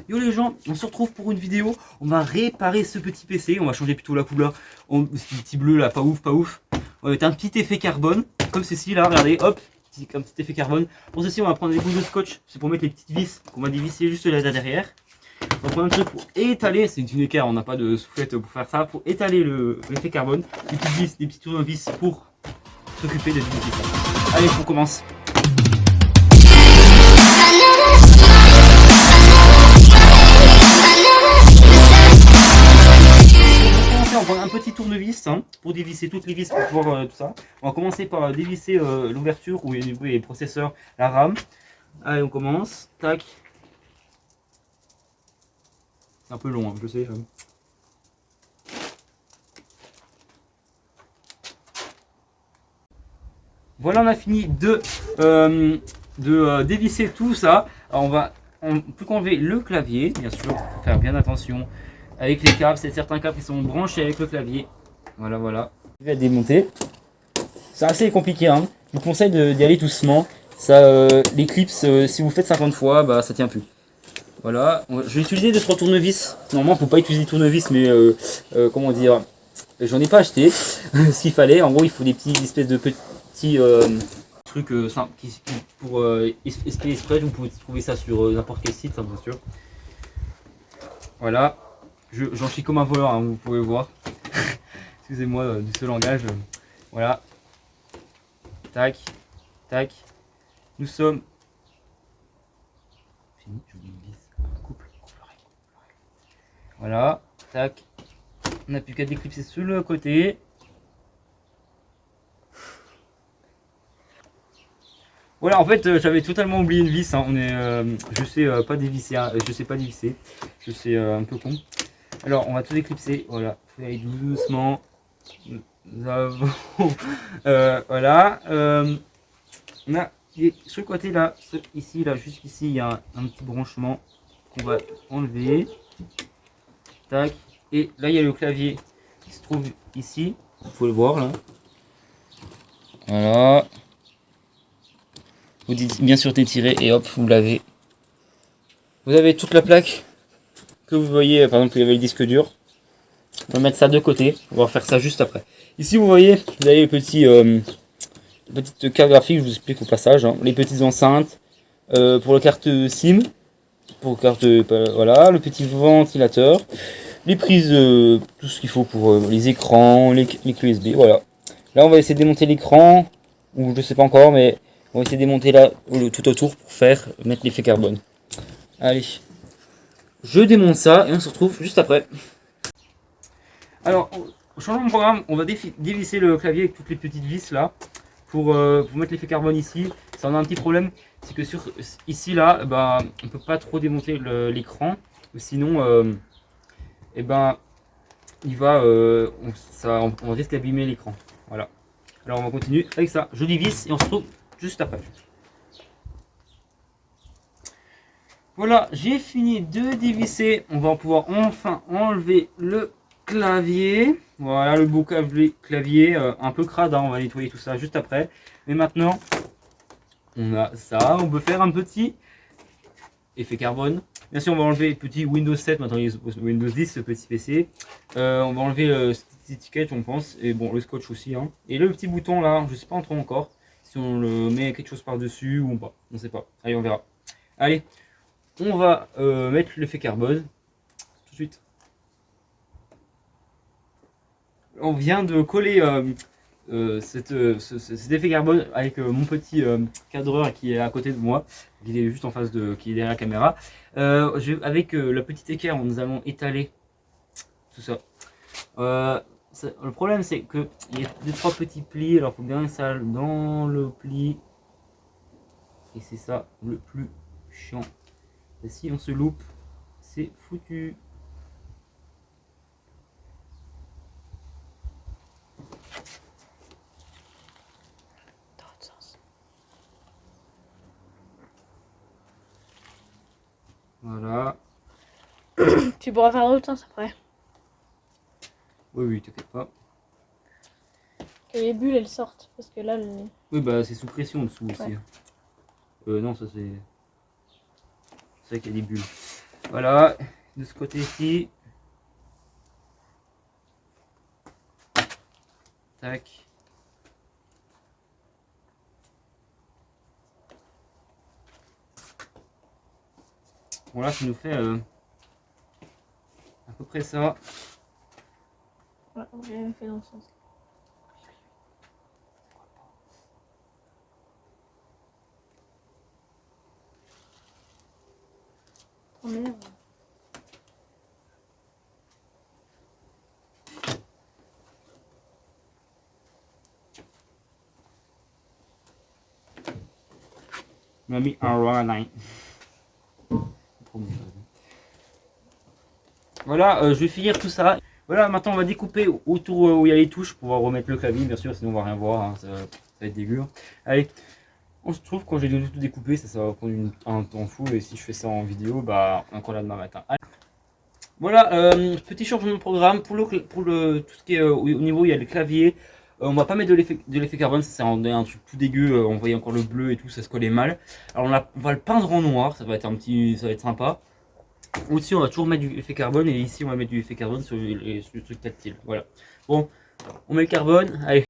Yo les gens, on se retrouve pour une vidéo. On va réparer ce petit PC. On va changer plutôt la couleur. Ce petit bleu là, pas ouf, pas ouf. On va mettre un petit effet carbone, comme ceci là, regardez, hop, un petit effet carbone. Pour ceci, on va prendre des bouts de scotch. C'est pour mettre les petites vis qu'on va dévisser juste là derrière. On va prendre un truc pour étaler, c'est une équerre, on n'a pas de soufflette pour faire ça. Pour étaler l'effet carbone, des petites vis, des petits tournevis pour s'occuper de dévisser ça. Allez, on commence. On va prendre un petit tournevis pour dévisser toutes les vis pour pouvoir tout ça. On va commencer par dévisser l'ouverture où il y a les processeurs, la RAM. Allez, on commence. Tac. C'est un peu long, je sais. Voilà, on a fini de dévisser tout ça. Alors on va plus qu'enlever le clavier, bien sûr, faut faire bien attention avec les câbles. C'est certains câbles qui sont branchés avec le clavier. Voilà, voilà. Je vais démonter. C'est assez compliqué, hein. Je vous conseille d'y aller doucement. Ça, les clips, si vous faites 50 fois, bah ça tient plus. Voilà. Je vais utiliser 2-3 tournevis. Normalement, faut pas utiliser de tournevis, mais comment dire, j'en ai pas acheté. Ce qu'il fallait. En gros, il faut des petits espèces de petits trucs simples pour esprit. Vous pouvez trouver ça sur n'importe quel site, hein, bien sûr. Voilà. J'en suis comme un voleur, hein, vous pouvez voir. Excusez-moi de ce langage. Voilà. Tac. Tac. Nous sommes. Fini, je vous dis une vis. Couple. Voilà. Tac. On n'a plus qu'à déclipser sur le côté. Voilà, en fait, j'avais totalement oublié une vis. Hein. Je sais pas dévisser. Hein. Je sais pas dévisser. Je sais un peu con. Alors, on va tout déclipser. Voilà. Faut y aller doucement. Nous avons. Voilà. On a sur le côté là, ici, là, juste ici, il y a un petit branchement qu'on va enlever. Tac. Et là, il y a le clavier qui se trouve ici. Vous pouvez le voir là. Voilà. Vous dites bien sûr d'étirer et hop, vous l'avez. Vous avez toute la plaque que vous voyez, par exemple, il y avait le disque dur. On va mettre ça de côté. On va faire ça juste après. Ici, vous voyez, vous avez les petits, petites cartes graphiques, je vous explique au passage. Hein. Les petites enceintes pour la carte SIM. Pour carte, voilà, le petit ventilateur. Les prises, tout ce qu'il faut pour les écrans, les clés USB, voilà. Là, on va essayer de démonter l'écran, ou je sais pas encore, mais on va essayer de démonter là tout autour pour mettre l'effet carbone. Allez, je démonte ça et on se retrouve juste après. Alors, au changement de programme, on va dévisser le clavier avec toutes les petites vis là pour mettre l'effet carbone ici. Ça, on a un petit problème, c'est que ici là, bah, on peut pas trop démonter l'écran, sinon. Et ben il va on risque d'abîmer l'écran. Voilà. Alors on va continuer avec ça. Je dévisse et on se retrouve juste après. Voilà, j'ai fini de dévisser. On va pouvoir enfin enlever le clavier. Voilà le beau clavier un peu crade, hein. On va nettoyer tout ça juste après. Mais maintenant, on a ça. On peut faire un petit effet carbone. Bien sûr, on va enlever le petit Windows 7, maintenant Windows 10, ce petit PC. On va enlever cette étiquette, on pense, et bon, le scotch aussi. Hein. Et le petit bouton là, je sais pas trop encore si on le met quelque chose par-dessus ou pas. On sait pas. Allez, on verra. Allez, on va mettre l'effet carbone tout de suite. On vient de coller cet effet carbone avec mon petit cadreur qui est à côté de moi, qui est juste en face qui est derrière la caméra. Avec la petite équerre, nous allons étaler tout ça. Le problème, c'est que il y a 2-3 petits plis, alors il faut bien ça dans le pli. Et c'est ça le plus chiant. Et si on se loupe, c'est foutu. Voilà. Tu pourras faire l'autre sens après. Oui, t'inquiète pas. Que les bulles elles sortent. Parce que là, Oui, bah c'est sous pression en dessous ouais. aussi. Non, ça c'est. C'est vrai qu'il y a des bulles. Voilà, de ce côté-ci. Tac. Voilà, ça nous fait à peu près ça. Ouais, j'ai fait dans le sens. Oh merde. On a mis un raw line. Voilà, je vais finir tout ça. Voilà, maintenant on va découper autour où il y a les touches pour pouvoir remettre le clavier, bien sûr, sinon on va rien voir, hein, ça va être dégueu. Allez, on se trouve quand j'ai tout découpé, ça va prendre un temps fou, et si je fais ça en vidéo, bah encore là demain matin. Allez. Voilà, petit changement de programme pour tout ce qui est au niveau où il y a le clavier. On va pas mettre de l'effet carbone, ça c'est un truc tout dégueu, on voyait encore le bleu et tout, ça se collait mal. Alors on va le peindre en noir, ça va être ça va être sympa. Aussi, on va toujours mettre du effet carbone et ici, on va mettre du effet carbone sur le truc tactile. Voilà. Bon, on met le carbone. Allez.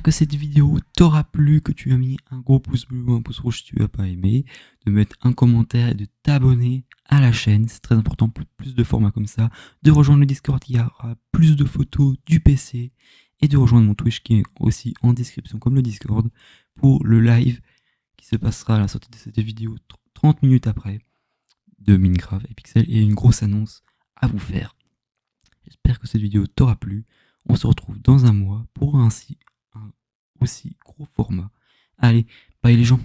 que cette vidéo t'aura plu, que tu as mis un gros pouce bleu ou un pouce rouge si tu n'as pas aimé, de mettre un commentaire et de t'abonner à la chaîne, c'est très important pour plus de formats comme ça, de rejoindre le Discord qui aura plus de photos du PC et de rejoindre mon Twitch qui est aussi en description comme le Discord pour le live qui se passera à la sortie de cette vidéo 30 minutes après de Minecraft et Pixel et une grosse annonce à vous faire. J'espère que cette vidéo t'aura plu. On se retrouve dans un mois pour un aussi gros format. Allez, bye les gens.